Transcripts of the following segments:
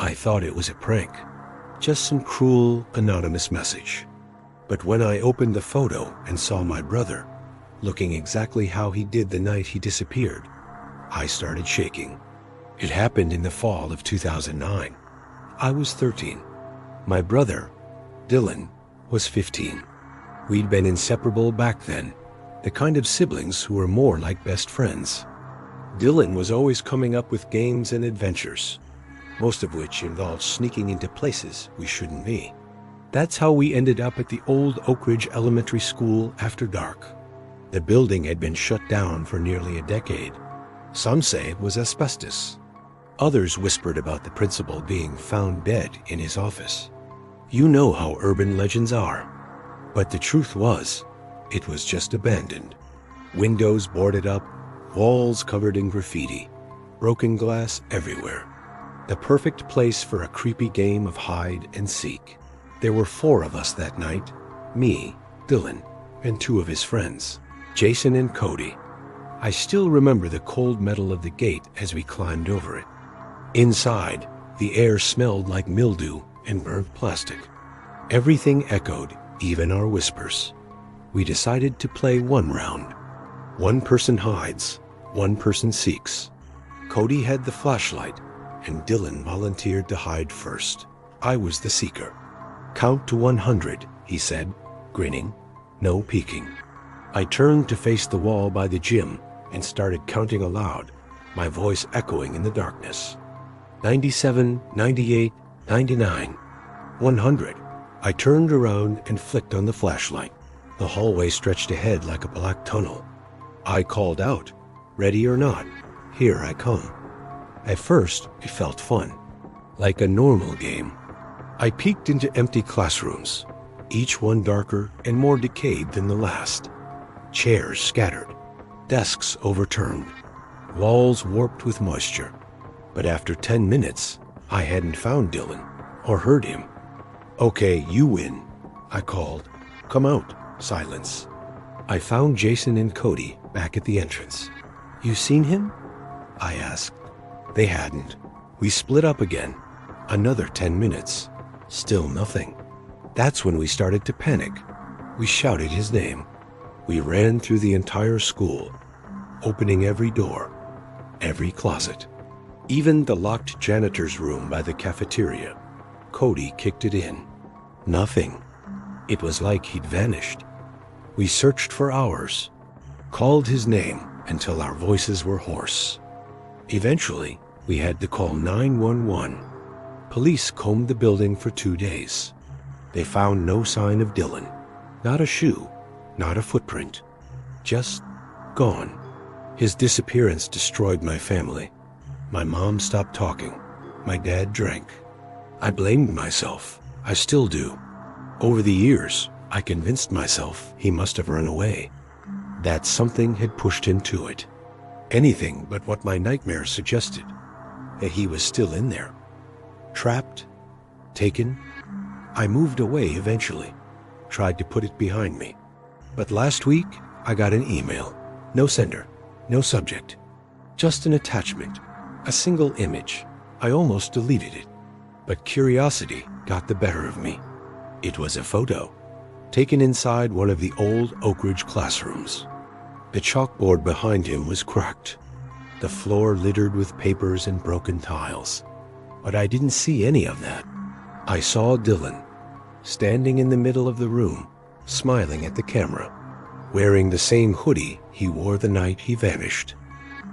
I thought it was a prank, just some cruel, anonymous message. But when I opened the photo and saw my brother, looking exactly how he did the night he disappeared, I started shaking. It happened in the fall of 2009. I was 13. My brother, Dylan, was 15. We'd been inseparable back then, the kind of siblings who were more like best friends. Dylan was always coming up with games and adventures, most of which involved sneaking into places we shouldn't be. That's how we ended up at the old Oak Ridge Elementary School after dark. The building had been shut down for nearly a decade. Some say it was asbestos. Others whispered about the principal being found dead in his office. You know how urban legends are. But the truth was, it was just abandoned. Windows boarded up, walls covered in graffiti, broken glass everywhere. The perfect place for a creepy game of hide and seek. There were 4 of us that night, me, Dylan, and 2 of his friends, Jason and Cody. I still remember the cold metal of the gate as we climbed over it. Inside, the air smelled like mildew and burnt plastic. Everything echoed, even our whispers. We decided to play 1 round. 1 person hides, 1 person seeks. Cody had the flashlight, and Dylan volunteered to hide first. I was the seeker. Count to 100, he said, grinning. No peeking. I turned to face the wall by the gym and started counting aloud, my voice echoing in the darkness. 97, 98, 99, 100. I turned around and flicked on the flashlight. The hallway stretched ahead like a black tunnel. I called out, ready or not, here I come. At first, it felt fun, like a normal game. I peeked into empty classrooms, each one darker and more decayed than the last. Chairs scattered, desks overturned, walls warped with moisture. But after 10 minutes, I hadn't found Dylan or heard him. Okay, you win, I called. Come out. Silence. I found Jason and Cody back at the entrance. You seen him? I asked. They hadn't. We split up again. Another 10 minutes. Still nothing. That's when we started to panic. We shouted his name. We ran through the entire school, opening every door, every closet, even the locked janitor's room by the cafeteria. Cody kicked it in. Nothing. It was like he'd vanished. We searched for hours, called his name until our voices were hoarse. Eventually, we had to call 911. Police combed the building for 2 days. They found no sign of Dylan. Not a shoe, not a footprint. Just gone. His disappearance destroyed my family. My mom stopped talking. My dad drank. I blamed myself. I still do. Over the years, I convinced myself he must have run away. That something had pushed him to it. Anything but what my nightmares suggested. That he was still in there. Trapped. Taken. I moved away eventually. Tried to put it behind me. But last week, I got an email. No sender. No subject. Just an attachment. A single image. I almost deleted it. But curiosity got the better of me. It was a photo, taken inside one of the old Oak Ridge classrooms. The chalkboard behind him was cracked, the floor littered with papers and broken tiles. But I didn't see any of that. I saw Dylan, standing in the middle of the room, smiling at the camera, wearing the same hoodie he wore the night he vanished.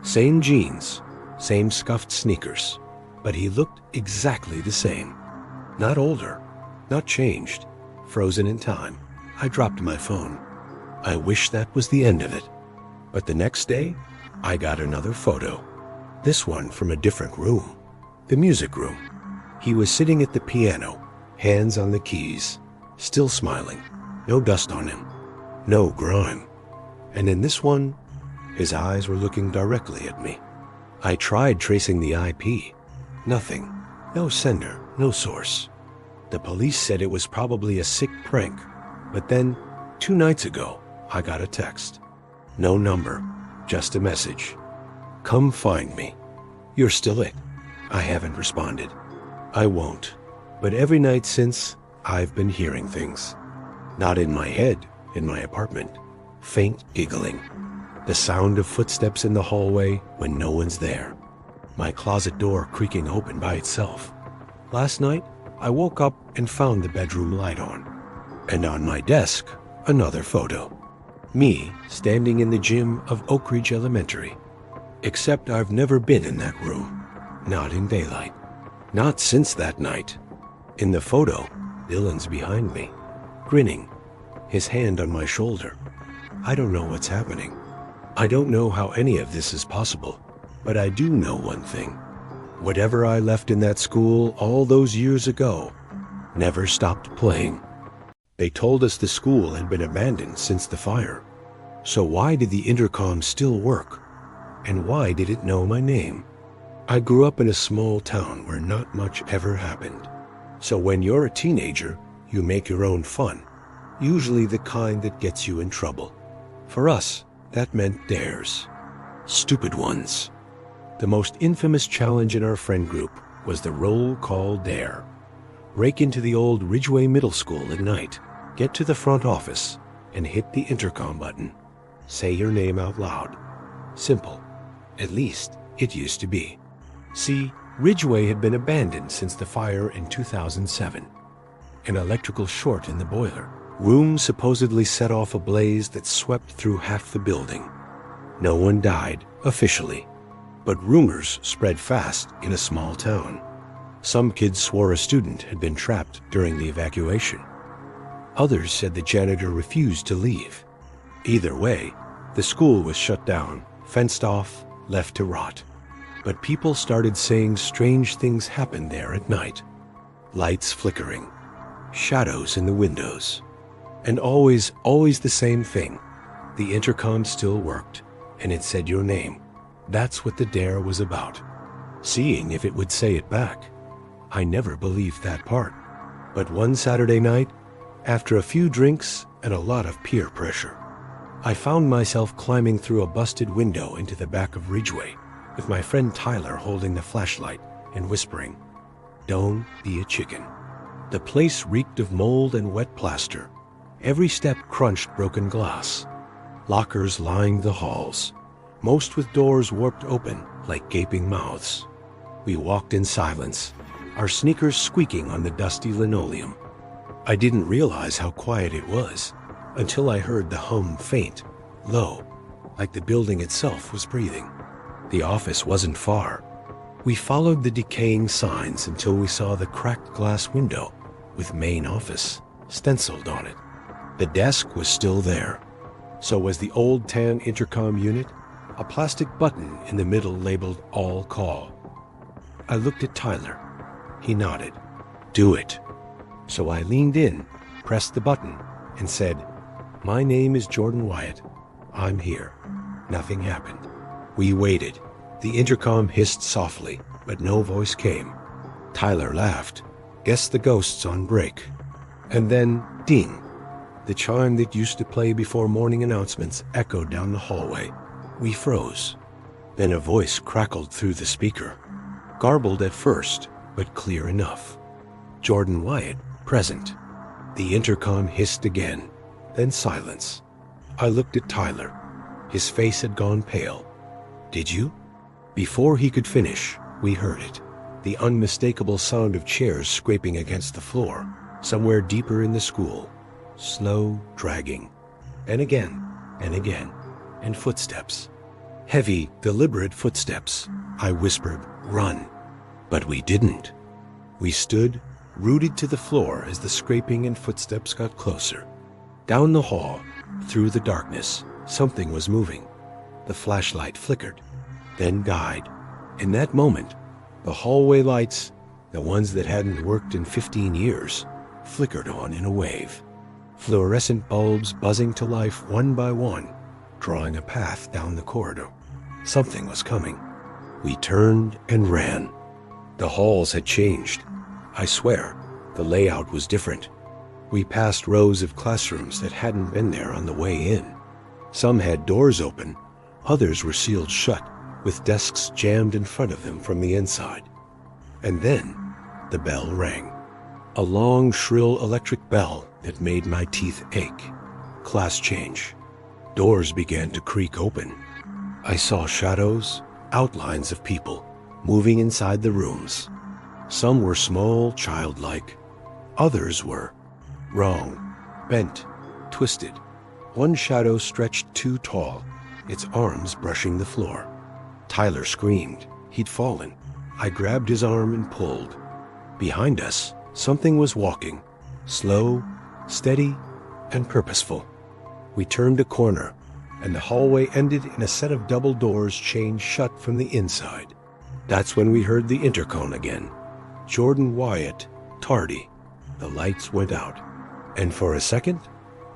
Same jeans, same scuffed sneakers, but he looked exactly the same. Not older, not changed, frozen in time. I dropped my phone. I wish that was the end of it. But the next day, I got another photo. This one from a different room, the music room. He was sitting at the piano, hands on the keys, still smiling, no dust on him, no grime. And in this one, his eyes were looking directly at me. I tried tracing the IP. Nothing. No sender, no source. The police said it was probably a sick prank, but then, 2 nights ago, I got a text. No number, just a message. Come find me. You're still it. I haven't responded. I won't. But every night since, I've been hearing things. Not in my head, in my apartment. Faint giggling. The sound of footsteps in the hallway when no one's there. My closet door creaking open by itself. Last night, I woke up and found the bedroom light on. And on my desk, another photo. Me standing in the gym of Oak Ridge Elementary. Except I've never been in that room. Not in daylight. Not since that night. In the photo, Dylan's behind me, grinning, his hand on my shoulder. I don't know what's happening. I don't know how any of this is possible, but I do know one thing. Whatever I left in that school all those years ago never stopped playing. They told us the school had been abandoned since the fire. So why did the intercom still work? And why did it know my name? I grew up in a small town where not much ever happened. So when you're a teenager, you make your own fun, usually the kind that gets you in trouble. For us, that meant dares. Stupid ones. The most infamous challenge in our friend group was the roll call dare. Break into the old Ridgeway Middle School at night, get to the front office, and hit the intercom button. Say your name out loud. Simple. At least, it used to be. See, Ridgeway had been abandoned since the fire in 2007. An electrical short in the boiler. Room supposedly set off a blaze that swept through half the building. No one died, officially. But rumors spread fast in a small town. Some kids swore a student had been trapped during the evacuation. Others said the janitor refused to leave. Either way, the school was shut down, fenced off, left to rot. But people started saying strange things happened there at night. Lights flickering, shadows in the windows. And always the same thing. The intercom still worked, and it said your name. That's what the dare was about. Seeing if it would say it back. I never believed that part. But one Saturday night, after a few drinks and a lot of peer pressure, I found myself climbing through a busted window into the back of Ridgeway, with my friend Tyler holding the flashlight and whispering, "Don't be a chicken." The place reeked of mold and wet plaster. Every step crunched broken glass. Lockers lined the halls, most with doors warped open like gaping mouths. We walked in silence, our sneakers squeaking on the dusty linoleum. I didn't realize how quiet it was until I heard the hum faint, low, like the building itself was breathing. The office wasn't far. We followed the decaying signs until we saw the cracked glass window with main office stenciled on it. The desk was still there. So was the old tan intercom unit, a plastic button in the middle labeled all call. I looked at Tyler. He nodded. Do it. So I leaned in, pressed the button, and said, "My name is Jordan Wyatt. I'm here." Nothing happened. We waited. The intercom hissed softly, but no voice came. Tyler laughed. Guess the ghost's on break. And then, ding. The chime that used to play before morning announcements echoed down the hallway. We froze. Then a voice crackled through the speaker. Garbled at first, but clear enough. Jordan Wyatt, present. The intercom hissed again, then silence. I looked at Tyler. His face had gone pale. Did you? Before he could finish, we heard it. The unmistakable sound of chairs scraping against the floor, somewhere deeper in the school. Slow dragging. And again, and footsteps. Heavy, deliberate footsteps. I whispered, "Run." But we didn't. We stood, rooted to the floor as the scraping and footsteps got closer. Down the hall, through the darkness, something was moving. The flashlight flickered, then died. In that moment, the hallway lights, the ones that hadn't worked in 15 years, flickered on in a wave. Fluorescent bulbs buzzing to life one by one, drawing a path down the corridor. Something was coming. We turned and ran. The halls had changed. I swear, the layout was different. We passed rows of classrooms that hadn't been there on the way in. Some had doors open, others were sealed shut, with desks jammed in front of them from the inside. And then, the bell rang. A long, shrill electric bell that made my teeth ache. Class change. Doors began to creak open. I saw shadows, outlines of people, moving inside the rooms. Some were small, childlike. Others were wrong, bent, twisted. One shadow stretched too tall, its arms brushing the floor. Tyler screamed. He'd fallen. I grabbed his arm and pulled. Behind us, something was walking, slow, steady, and purposeful. We turned a corner, and the hallway ended in a set of double doors chained shut from the inside. That's when we heard the intercom again. Jordan Wyatt, tardy. The lights went out. And for a second,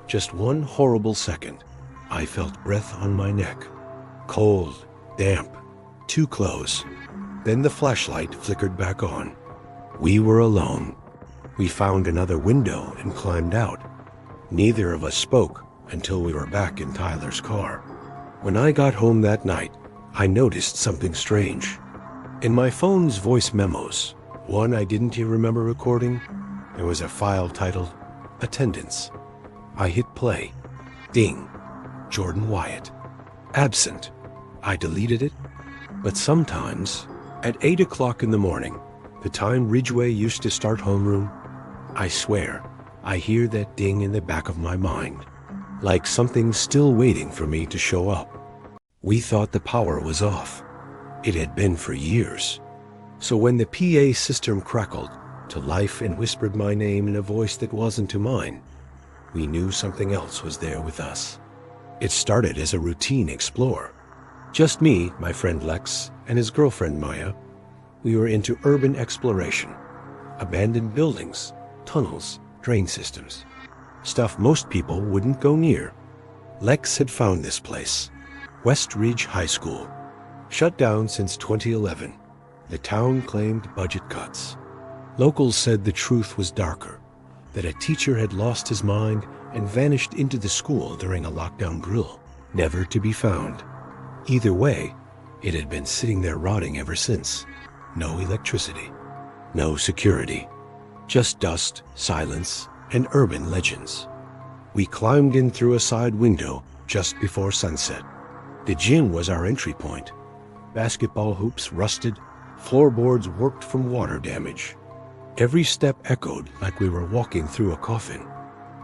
just one horrible second, I felt breath on my neck. Cold, damp, too close. Then the flashlight flickered back on. We were alone. We found another window and climbed out. Neither of us spoke until we were back in Tyler's car. When I got home that night, I noticed something strange. In my phone's voice memos, one I didn't remember recording, there was a file titled Attendance. I hit play. Ding. Jordan Wyatt. Absent. I deleted it. But sometimes, at 8 o'clock in the morning, the time Ridgway used to start homeroom, I swear, I hear that ding in the back of my mind, like something still waiting for me to show up. We thought the power was off. It had been for years. So when the PA system crackled to life and whispered my name in a voice that wasn't to mine, we knew something else was there with us. It started as a routine explore. Just me, my friend Lex, and his girlfriend Maya. We were into urban exploration. Abandoned buildings, tunnels, drain systems. Stuff most people wouldn't go near. Lex had found this place, West Ridge High School. Shut down since 2011. The town claimed budget cuts. Locals said the truth was darker, that a teacher had lost his mind and vanished into the school during a lockdown drill, never to be found. Either way, it had been sitting there rotting ever since. No electricity, no security, just dust, silence, and urban legends. We climbed in through a side window just before sunset. The gym was our entry point. Basketball hoops rusted, floorboards warped from water damage. Every step echoed like we were walking through a coffin.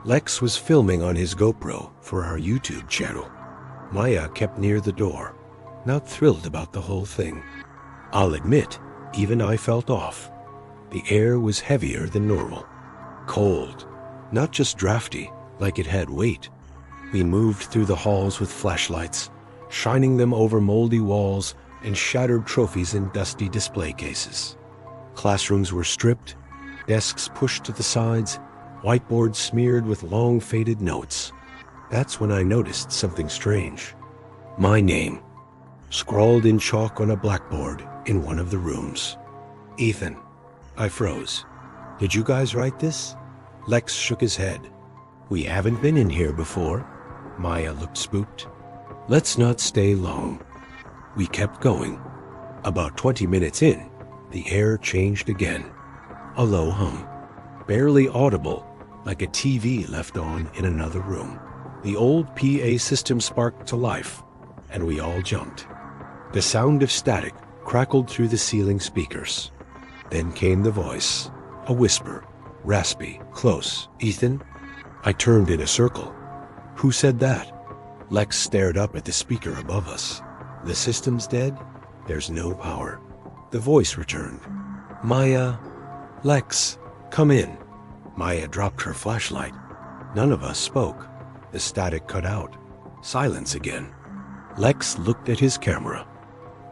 Lex was filming on his GoPro for our YouTube channel. Maya kept near the door, not thrilled about the whole thing. I'll admit, even I felt off. The air was heavier than normal. Cold, not just drafty, like it had weight. We moved through the halls with flashlights, shining them over moldy walls and shattered trophies in dusty display cases. Classrooms were stripped, desks pushed to the sides, whiteboards smeared with long faded notes. That's when I noticed something strange. My name, scrawled in chalk on a blackboard in one of the rooms. Ethan. I froze. Did you guys write this? Lex shook his head. We haven't been in here before. Maya looked spooked. Let's not stay long. We kept going. About 20 minutes in, the air changed again. A low hum, barely audible, like a TV left on in another room. The old PA system sparked to life, and we all jumped. The sound of static crackled through the ceiling speakers. Then came the voice, a whisper, raspy, close. Ethan? I turned in a circle. Who said that? Lex stared up at the speaker above us. The system's dead? There's no power. The voice returned. Maya, Lex, come in. Maya dropped her flashlight. None of us spoke. The static cut out. Silence again. Lex looked at his camera.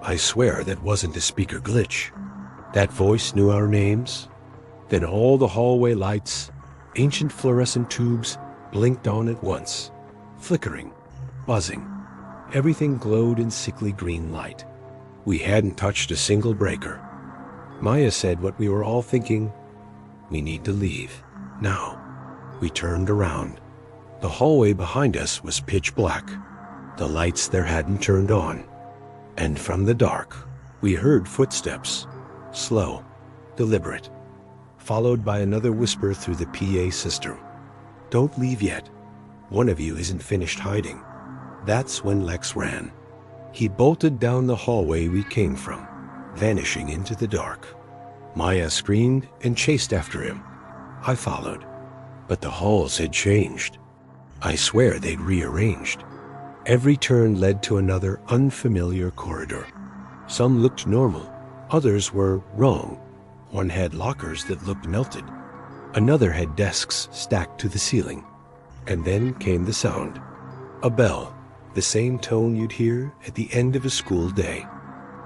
I swear that wasn't a speaker glitch. That voice knew our names. Then all the hallway lights, ancient fluorescent tubes, blinked on at once. Flickering, buzzing. Everything glowed in sickly green light. We hadn't touched a single breaker. Maya said what we were all thinking. We need to leave. Now. We turned around. The hallway behind us was pitch black. The lights there hadn't turned on. And from the dark, we heard footsteps. Slow, deliberate, followed by another whisper through the PA system. "Don't leave yet. One of you isn't finished hiding." That's when Lex ran. He bolted down the hallway we came from, vanishing into the dark. Maya screamed and chased after him. I followed, but the halls had changed. I swear they'd rearranged. Every turn led to another unfamiliar corridor. Some looked normal, others were wrong. One had lockers that looked melted. Another had desks stacked to the ceiling. And then came the sound. A bell, the same tone you'd hear at the end of a school day.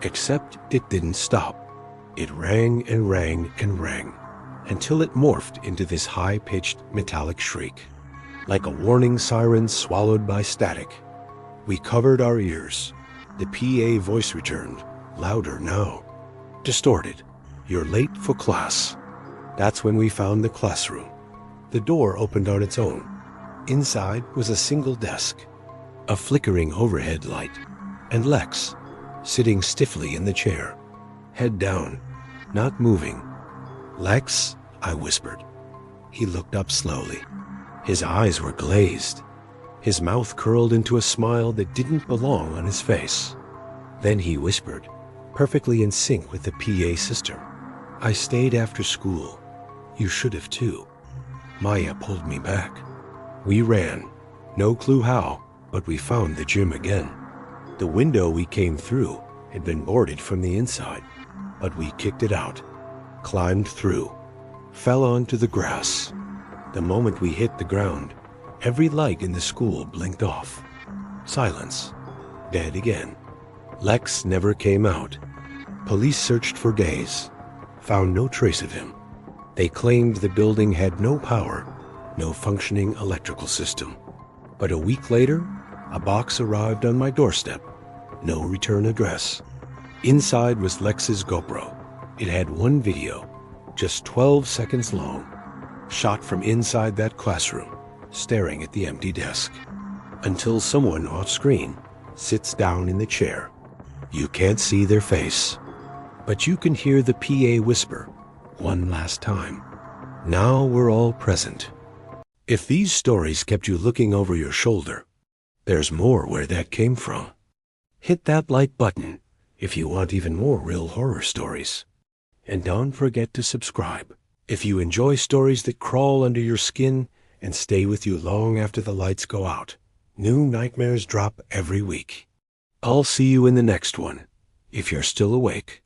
Except it didn't stop. It rang and rang and rang, until it morphed into this high-pitched metallic shriek, like a warning siren swallowed by static. We covered our ears. The PA voice returned, louder now. Distorted. "You're late for class." That's when we found the classroom. The door opened on its own. Inside was a single desk, a flickering overhead light, and Lex, sitting stiffly in the chair, head down, not moving. "Lex," I whispered. He looked up slowly. His eyes were glazed. His mouth curled into a smile that didn't belong on his face. Then he whispered, perfectly in sync with the PA system, "I stayed after school. You should have too." Maya pulled me back. We ran. No clue how, but we found the gym again. The window we came through had been boarded from the inside, but we kicked it out, climbed through, fell onto the grass. The moment we hit the ground, every light in the school blinked off. Silence. Dead again. Lex never came out. Police searched for days, found no trace of him. They claimed the building had no power, no functioning electrical system. But a week later, a box arrived on my doorstep. No return address. Inside was Lex's GoPro. It had one video, just 12 seconds long, shot from inside that classroom, staring at the empty desk. Until someone off-screen sits down in the chair. You can't see their face, but you can hear the PA whisper, one last time. Now we're all present. If these stories kept you looking over your shoulder, there's more where that came from. Hit that like button if you want even more real horror stories. And don't forget to subscribe if you enjoy stories that crawl under your skin and stay with you long after the lights go out. New nightmares drop every week. I'll see you in the next one, if you're still awake.